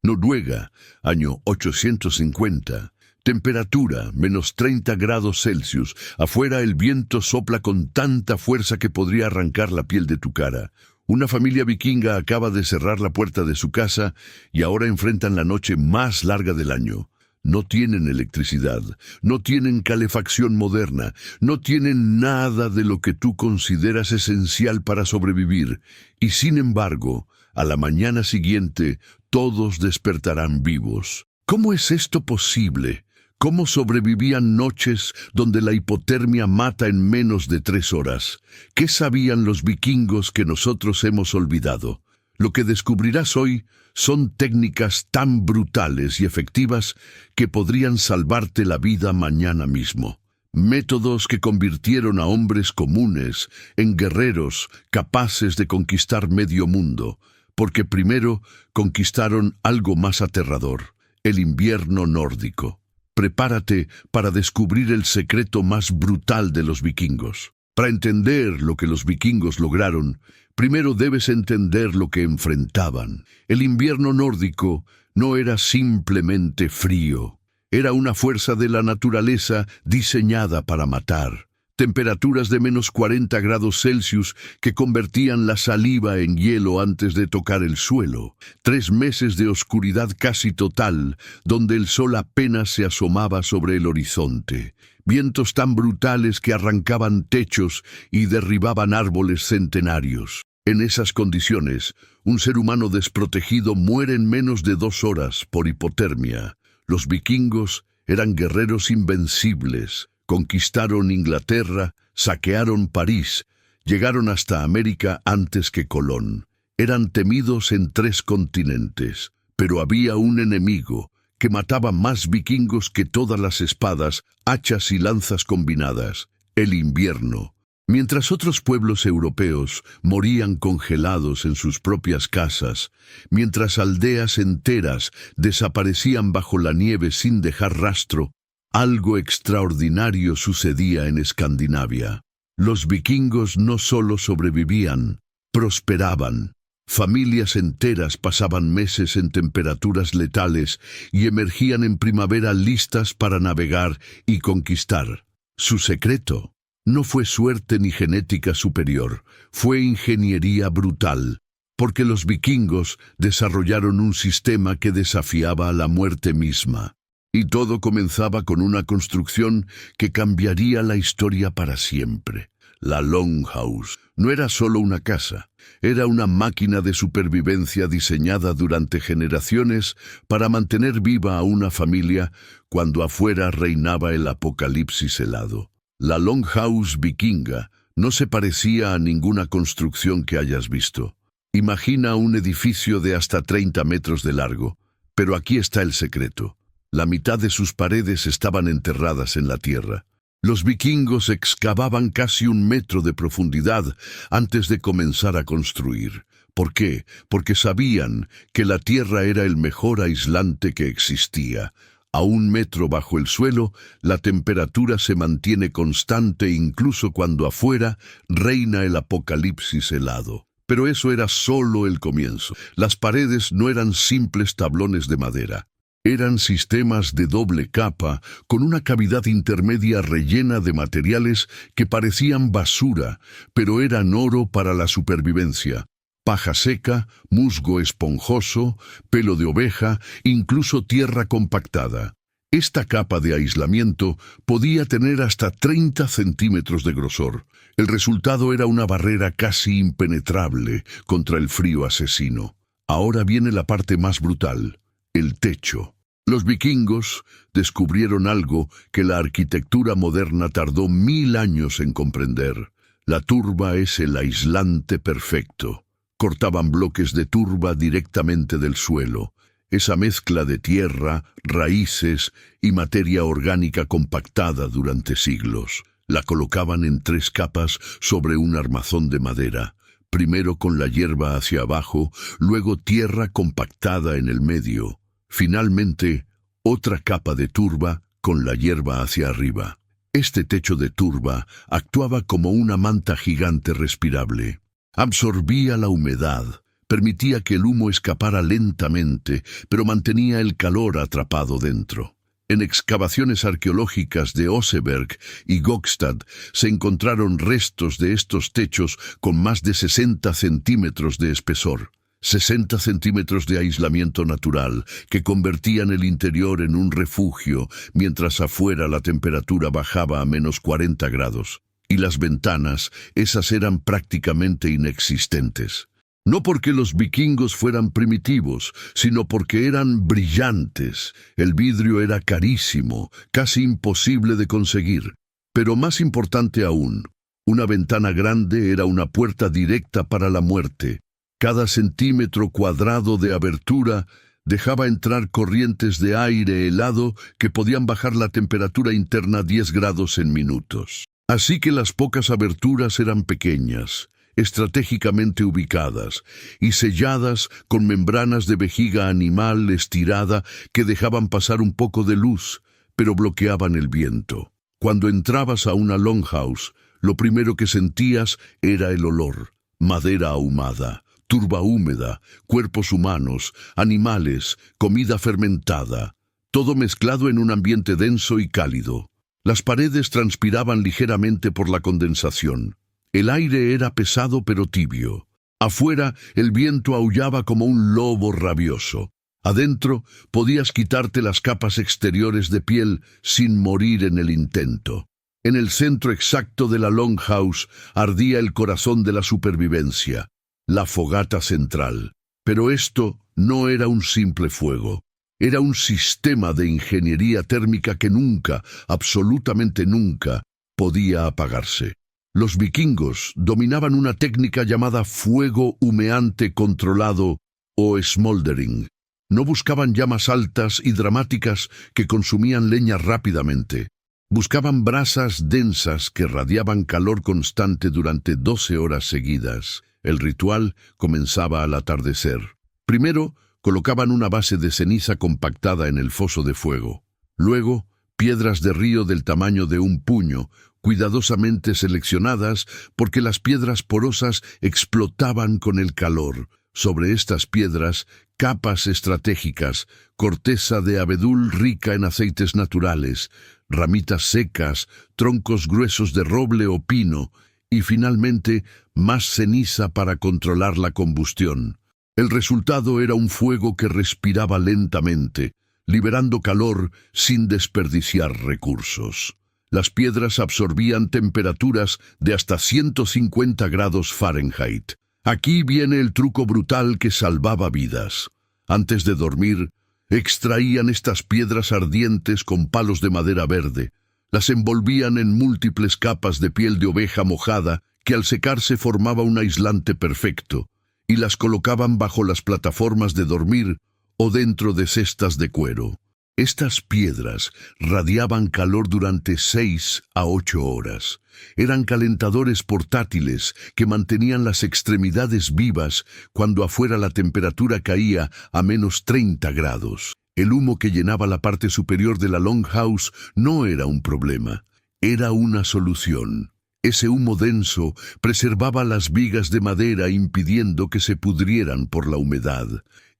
Noruega, año 850. Temperatura, -30 °C. Afuera el viento sopla con tanta fuerza que podría arrancar la piel de tu cara. Una familia vikinga acaba de cerrar la puerta de su casa y ahora enfrentan la noche más larga del año. No tienen electricidad, no tienen calefacción moderna, no tienen nada de lo que tú consideras esencial para sobrevivir. Y sin embargo, a la mañana siguiente, todos despertarán vivos. ¿Cómo es esto posible? ¿Cómo sobrevivían noches donde la hipotermia mata en menos de 3 horas? ¿Qué sabían los vikingos que nosotros hemos olvidado? Lo que descubrirás hoy son técnicas tan brutales y efectivas que podrían salvarte la vida mañana mismo. Métodos que convirtieron a hombres comunes en guerreros capaces de conquistar medio mundo, porque primero conquistaron algo más aterrador, el invierno nórdico. Prepárate para descubrir el secreto más brutal de los vikingos. Para entender lo que los vikingos lograron, primero debes entender lo que enfrentaban. El invierno nórdico no era simplemente frío. Era una fuerza de la naturaleza diseñada para matar. Temperaturas de -40 °C que convertían la saliva en hielo antes de tocar el suelo. 3 meses de oscuridad casi total, donde el sol apenas se asomaba sobre el horizonte. Vientos tan brutales que arrancaban techos y derribaban árboles centenarios. En esas condiciones, un ser humano desprotegido muere en menos de 2 horas por hipotermia. Los vikingos eran guerreros invencibles. Conquistaron Inglaterra, saquearon París, llegaron hasta América antes que Colón. Eran temidos en 3 continentes, pero había un enemigo que mataba más vikingos que todas las espadas, hachas y lanzas combinadas: el invierno. Mientras otros pueblos europeos morían congelados en sus propias casas, mientras aldeas enteras desaparecían bajo la nieve sin dejar rastro, algo extraordinario sucedía en Escandinavia. Los vikingos no solo sobrevivían, prosperaban. Familias enteras pasaban meses en temperaturas letales y emergían en primavera listas para navegar y conquistar. Su secreto no fue suerte ni genética superior, fue ingeniería brutal, porque los vikingos desarrollaron un sistema que desafiaba a la muerte misma. Y todo comenzaba con una construcción que cambiaría la historia para siempre. La Longhouse no era solo una casa, era una máquina de supervivencia diseñada durante generaciones para mantener viva a una familia cuando afuera reinaba el apocalipsis helado. La Longhouse vikinga no se parecía a ninguna construcción que hayas visto. Imagina un edificio de hasta 30 metros de largo, pero aquí está el secreto. La mitad de sus paredes estaban enterradas en la tierra. Los vikingos excavaban casi 1 metro de profundidad antes de comenzar a construir. ¿Por qué? Porque sabían que la tierra era el mejor aislante que existía. A 1 metro bajo el suelo, la temperatura se mantiene constante incluso cuando afuera reina el apocalipsis helado. Pero eso era solo el comienzo. Las paredes no eran simples tablones de madera. Eran sistemas de doble capa con una cavidad intermedia rellena de materiales que parecían basura, pero eran oro para la supervivencia. Paja seca, musgo esponjoso, pelo de oveja, incluso tierra compactada. Esta capa de aislamiento podía tener hasta 30 centímetros de grosor. El resultado era una barrera casi impenetrable contra el frío asesino. Ahora viene la parte más brutal: el techo. Los vikingos descubrieron algo que la arquitectura moderna tardó 1000 años en comprender. La turba es el aislante perfecto. Cortaban bloques de turba directamente del suelo. Esa mezcla de tierra, raíces y materia orgánica compactada durante siglos. La colocaban en 3 capas sobre un armazón de madera. Primero con la hierba hacia abajo, luego tierra compactada en el medio. Finalmente, otra capa de turba con la hierba hacia arriba. Este techo de turba actuaba como una manta gigante respirable. Absorbía la humedad, Permitía que el humo escapara lentamente, pero mantenía el calor atrapado dentro. En excavaciones arqueológicas de Oseberg y Gokstad se encontraron restos de estos techos con más de 60 centímetros de espesor. 60 centímetros de aislamiento natural que convertían el interior en un refugio, mientras afuera la temperatura bajaba a menos 40 grados. Y las ventanas, esas eran prácticamente inexistentes. No porque los vikingos fueran primitivos, sino porque eran brillantes. El vidrio era carísimo, casi imposible de conseguir. Pero más importante aún, una ventana grande era una puerta directa para la muerte. Cada centímetro cuadrado de abertura dejaba entrar corrientes de aire helado que podían bajar la temperatura interna 10 grados en minutos. Así que las pocas aberturas eran pequeñas, estratégicamente ubicadas y selladas con membranas de vejiga animal estirada que dejaban pasar un poco de luz, pero bloqueaban el viento. Cuando entrabas a una longhouse, lo primero que sentías era el olor: madera ahumada, turba húmeda, cuerpos humanos, animales, comida fermentada, todo mezclado en un ambiente denso y cálido. Las paredes transpiraban ligeramente por la condensación. El aire era pesado pero tibio. Afuera, el viento aullaba como un lobo rabioso. Adentro, podías quitarte las capas exteriores de piel sin morir en el intento. En el centro exacto de la longhouse ardía el corazón de la supervivencia, la fogata central. Pero esto no era un simple fuego. Era un sistema de ingeniería térmica que nunca, absolutamente nunca, podía apagarse. Los vikingos dominaban una técnica llamada fuego humeante controlado o smoldering. No buscaban llamas altas y dramáticas que consumían leña rápidamente. Buscaban brasas densas que radiaban calor constante durante 12 horas seguidas. El ritual comenzaba al atardecer. Primero, colocaban una base de ceniza compactada en el foso de fuego. Luego, piedras de río del tamaño de un puño, cuidadosamente seleccionadas porque las piedras porosas explotaban con el calor. Sobre estas piedras, capas estratégicas, corteza de abedul rica en aceites naturales, ramitas secas, troncos gruesos de roble o pino, y finalmente más ceniza para controlar la combustión. El resultado era un fuego que respiraba lentamente, liberando calor sin desperdiciar recursos. Las piedras absorbían temperaturas de hasta 150 grados Fahrenheit. Aquí viene el truco brutal que salvaba vidas. Antes de dormir, extraían estas piedras ardientes con palos de madera verde. Las envolvían en múltiples capas de piel de oveja mojada que al secarse formaba un aislante perfecto, y las colocaban bajo las plataformas de dormir o dentro de cestas de cuero. Estas piedras radiaban calor durante 6 a 8 horas. Eran calentadores portátiles que mantenían las extremidades vivas cuando afuera la temperatura caía a menos 30 grados. El humo que llenaba la parte superior de la longhouse no era un problema, era una solución. Ese humo denso preservaba las vigas de madera impidiendo que se pudrieran por la humedad.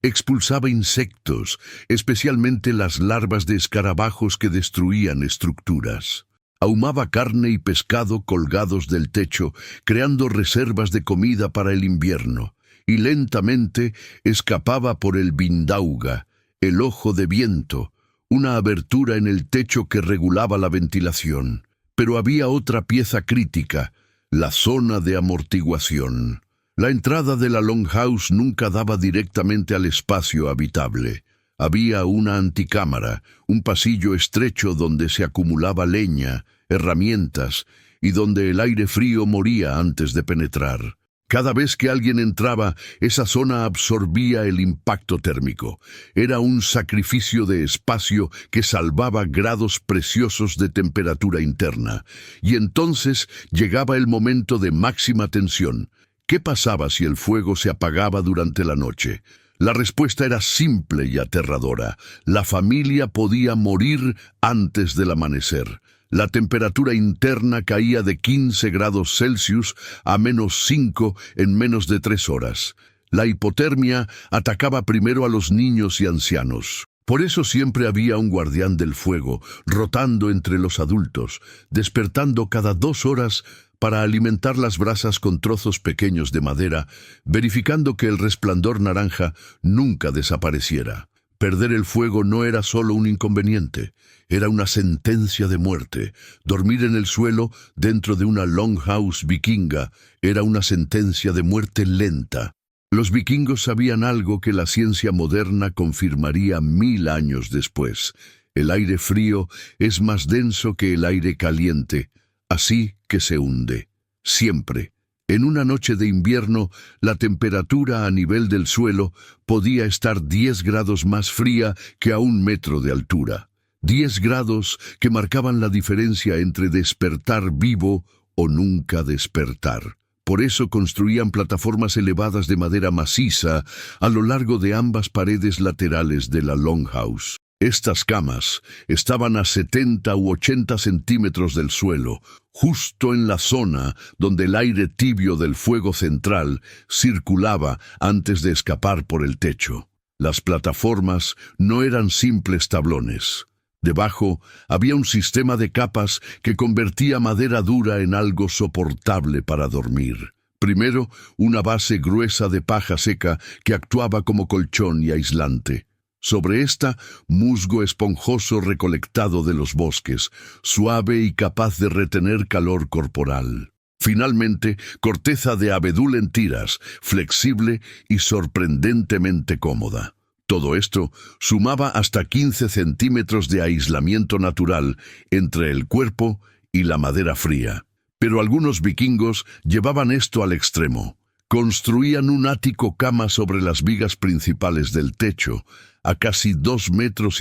Expulsaba insectos, especialmente las larvas de escarabajos que destruían estructuras. Ahumaba carne y pescado colgados del techo, creando reservas de comida para el invierno, y lentamente escapaba por el vindauga, el ojo de viento, una abertura en el techo que regulaba la ventilación. Pero había otra pieza crítica, la zona de amortiguación. La entrada de la longhouse nunca daba directamente al espacio habitable. Había una anticámara, un pasillo estrecho donde se acumulaba leña, herramientas, y donde el aire frío moría antes de penetrar. Cada vez que alguien entraba, esa zona absorbía el impacto térmico. Era un sacrificio de espacio que salvaba grados preciosos de temperatura interna. Y entonces llegaba el momento de máxima tensión. ¿Qué pasaba si el fuego se apagaba durante la noche? La respuesta era simple y aterradora. La familia podía morir antes del amanecer. La temperatura interna caía de 15 grados Celsius a menos 5 en menos de 3 horas. La hipotermia atacaba primero a los niños y ancianos. Por eso siempre había un guardián del fuego, rotando entre los adultos, despertando cada 2 horas para alimentar las brasas con trozos pequeños de madera, verificando que el resplandor naranja nunca desapareciera. Perder el fuego no era solo un inconveniente, era una sentencia de muerte. Dormir en el suelo dentro de una longhouse vikinga era una sentencia de muerte lenta. Los vikingos sabían algo que la ciencia moderna confirmaría 1000 años después. El aire frío es más denso que el aire caliente, así que se hunde. Siempre. En una noche de invierno, la temperatura a nivel del suelo podía estar 10 grados más fría que a 1 metro de altura. 10 grados que marcaban la diferencia entre despertar vivo o nunca despertar. Por eso construían plataformas elevadas de madera maciza a lo largo de ambas paredes laterales de la longhouse. Estas camas estaban a 70 u 80 centímetros del suelo, justo en la zona donde el aire tibio del fuego central circulaba antes de escapar por el techo. Las plataformas no eran simples tablones. Debajo había un sistema de capas que convertía madera dura en algo soportable para dormir. Primero, una base gruesa de paja seca que actuaba como colchón y aislante. Sobre esta, musgo esponjoso recolectado de los bosques, suave y capaz de retener calor corporal. Finalmente, corteza de abedul en tiras, flexible y sorprendentemente cómoda. Todo esto sumaba hasta 15 centímetros de aislamiento natural entre el cuerpo y la madera fría. Pero algunos vikingos llevaban esto al extremo. Construían un ático cama sobre las vigas principales del techo, a casi 2,5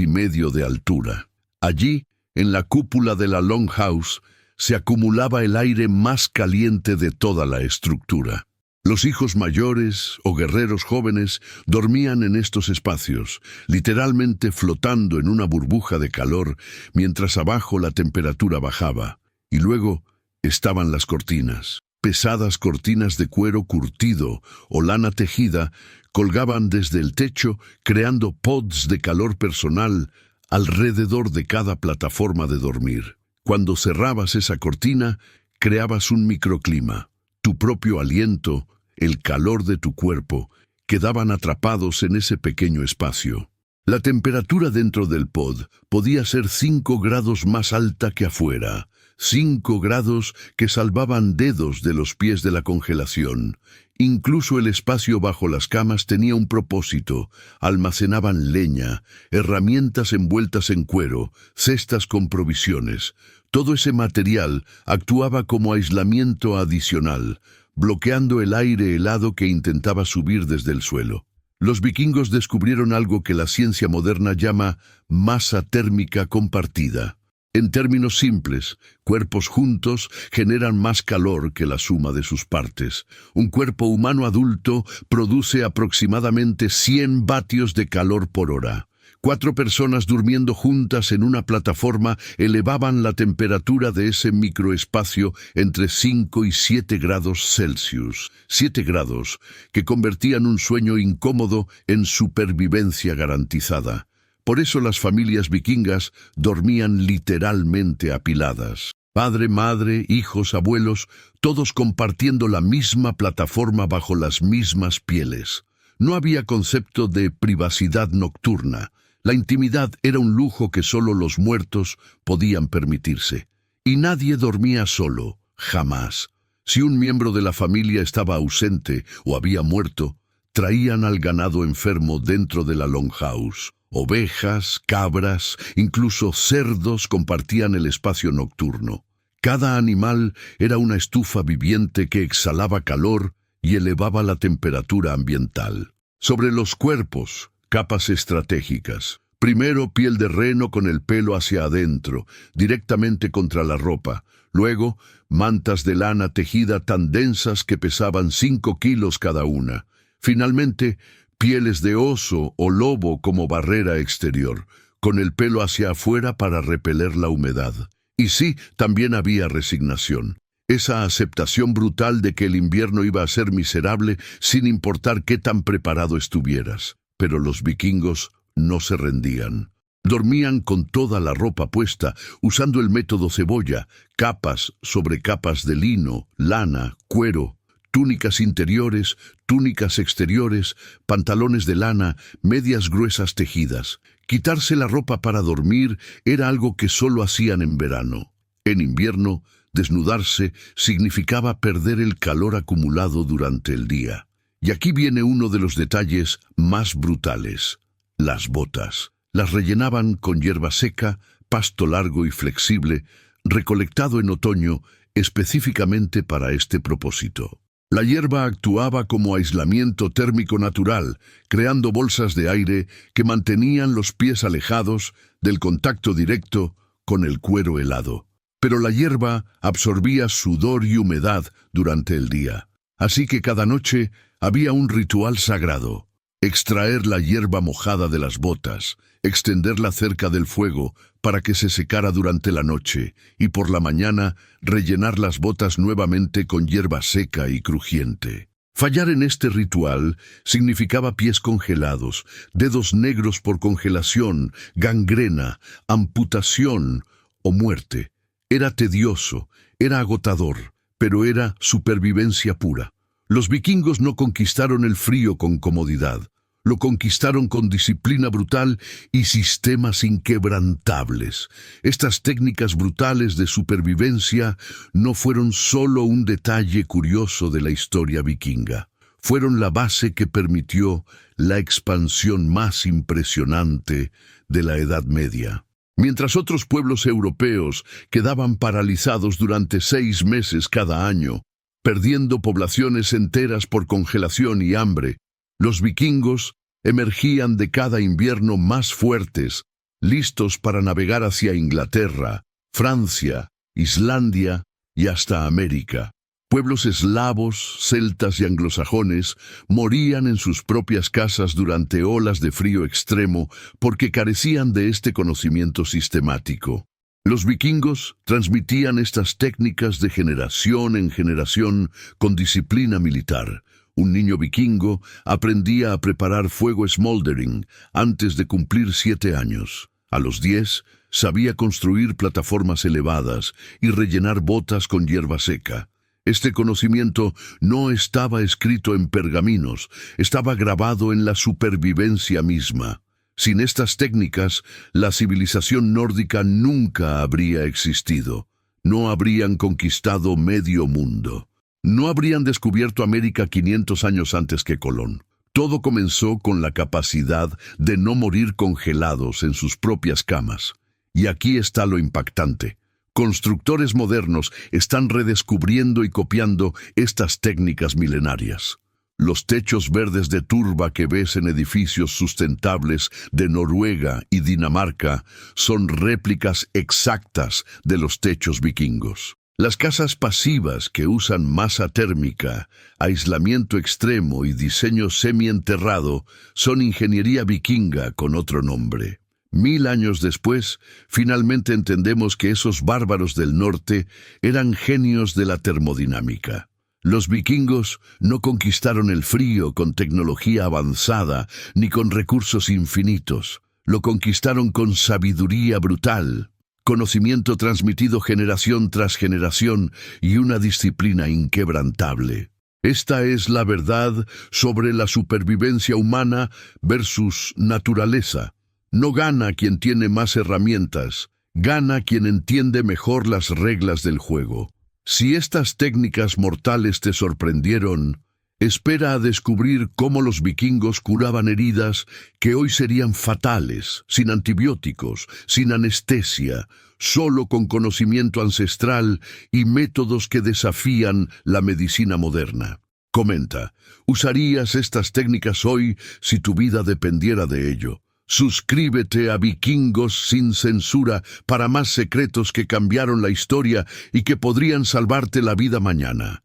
metros de altura. Allí, en la cúpula de la longhouse, se acumulaba el aire más caliente de toda la estructura. Los hijos mayores o guerreros jóvenes dormían en estos espacios, literalmente flotando en una burbuja de calor, mientras abajo la temperatura bajaba. Y luego estaban las cortinas. Pesadas cortinas de cuero curtido o lana tejida colgaban desde el techo, creando pods de calor personal alrededor de cada plataforma de dormir. Cuando cerrabas esa cortina, creabas un microclima. Tu propio aliento, el calor de tu cuerpo, quedaban atrapados en ese pequeño espacio. La temperatura dentro del pod podía ser 5 grados más alta que afuera, 5 grados que salvaban dedos de los pies de la congelación. Incluso el espacio bajo las camas tenía un propósito. Almacenaban leña, herramientas envueltas en cuero, cestas con provisiones. Todo ese material actuaba como aislamiento adicional, bloqueando el aire helado que intentaba subir desde el suelo. Los vikingos descubrieron algo que la ciencia moderna llama masa térmica compartida. En términos simples, cuerpos juntos generan más calor que la suma de sus partes. Un cuerpo humano adulto produce aproximadamente 100 vatios de calor por hora. 4 personas durmiendo juntas en una plataforma elevaban la temperatura de ese microespacio entre 5 y 7 grados Celsius. 7 grados que convertían un sueño incómodo en supervivencia garantizada. Por eso las familias vikingas dormían literalmente apiladas. Padre, madre, hijos, abuelos, todos compartiendo la misma plataforma bajo las mismas pieles. No había concepto de privacidad nocturna. La intimidad era un lujo que solo los muertos podían permitirse. Y nadie dormía solo, jamás. Si un miembro de la familia estaba ausente o había muerto, traían al ganado enfermo dentro de la longhouse. Ovejas, cabras, incluso cerdos compartían el espacio nocturno. Cada animal era una estufa viviente que exhalaba calor y elevaba la temperatura ambiental. Sobre los cuerpos, capas estratégicas. Primero, piel de reno con el pelo hacia adentro, directamente contra la ropa. Luego, mantas de lana tejida tan densas que pesaban 5 kilos cada una. Finalmente, pieles de oso o lobo como barrera exterior, con el pelo hacia afuera para repeler la humedad. Y sí, también había resignación. Esa aceptación brutal de que el invierno iba a ser miserable sin importar qué tan preparado estuvieras. Pero los vikingos no se rendían. Dormían con toda la ropa puesta, usando el método cebolla, capas sobre capas de lino, lana, cuero, túnicas interiores, túnicas exteriores, pantalones de lana, medias gruesas tejidas. Quitarse la ropa para dormir era algo que solo hacían en verano. En invierno, desnudarse significaba perder el calor acumulado durante el día. Y aquí viene uno de los detalles más brutales: las botas. Las rellenaban con hierba seca, pasto largo y flexible, recolectado en otoño específicamente para este propósito. La hierba actuaba como aislamiento térmico natural, creando bolsas de aire que mantenían los pies alejados del contacto directo con el cuero helado. Pero la hierba absorbía sudor y humedad durante el día, así que cada noche había un ritual sagrado: extraer la hierba mojada de las botas, extenderla cerca del fuego para que se secara durante la noche y por la mañana rellenar las botas nuevamente con hierba seca y crujiente. Fallar en este ritual significaba pies congelados, dedos negros por congelación, gangrena, amputación o muerte. Era tedioso, era agotador, pero era supervivencia pura. Los vikingos no conquistaron el frío con comodidad. Lo conquistaron con disciplina brutal y sistemas inquebrantables. Estas técnicas brutales de supervivencia no fueron solo un detalle curioso de la historia vikinga. Fueron la base que permitió la expansión más impresionante de la Edad Media. Mientras otros pueblos europeos quedaban paralizados durante 6 meses cada año, perdiendo poblaciones enteras por congelación y hambre, los vikingos emergían de cada invierno más fuertes, listos para navegar hacia Inglaterra, Francia, Islandia y hasta América. Pueblos eslavos, celtas y anglosajones morían en sus propias casas durante olas de frío extremo porque carecían de este conocimiento sistemático. Los vikingos transmitían estas técnicas de generación en generación con disciplina militar. Un niño vikingo aprendía a preparar fuego smoldering antes de cumplir 7 años. A los 10, sabía construir plataformas elevadas y rellenar botas con hierba seca. Este conocimiento no estaba escrito en pergaminos, estaba grabado en la supervivencia misma. Sin estas técnicas, la civilización nórdica nunca habría existido. No habrían conquistado medio mundo. No habrían descubierto América 500 años antes que Colón. Todo comenzó con la capacidad de no morir congelados en sus propias camas. Y aquí está lo impactante. Constructores modernos están redescubriendo y copiando estas técnicas milenarias. Los techos verdes de turba que ves en edificios sustentables de Noruega y Dinamarca son réplicas exactas de los techos vikingos. Las casas pasivas que usan masa térmica, aislamiento extremo y diseño semienterrado son ingeniería vikinga con otro nombre. 1000 años después, finalmente entendemos que esos bárbaros del norte eran genios de la termodinámica. Los vikingos no conquistaron el frío con tecnología avanzada ni con recursos infinitos. Lo conquistaron con sabiduría brutal, conocimiento transmitido generación tras generación y una disciplina inquebrantable. Esta es la verdad sobre la supervivencia humana versus naturaleza. No gana quien tiene más herramientas, gana quien entiende mejor las reglas del juego. Si estas técnicas mortales te sorprendieron, espera a descubrir cómo los vikingos curaban heridas que hoy serían fatales, sin antibióticos, sin anestesia, solo con conocimiento ancestral y métodos que desafían la medicina moderna. Comenta, ¿usarías estas técnicas hoy si tu vida dependiera de ello? Suscríbete a Vikingos sin censura para más secretos que cambiaron la historia y que podrían salvarte la vida mañana.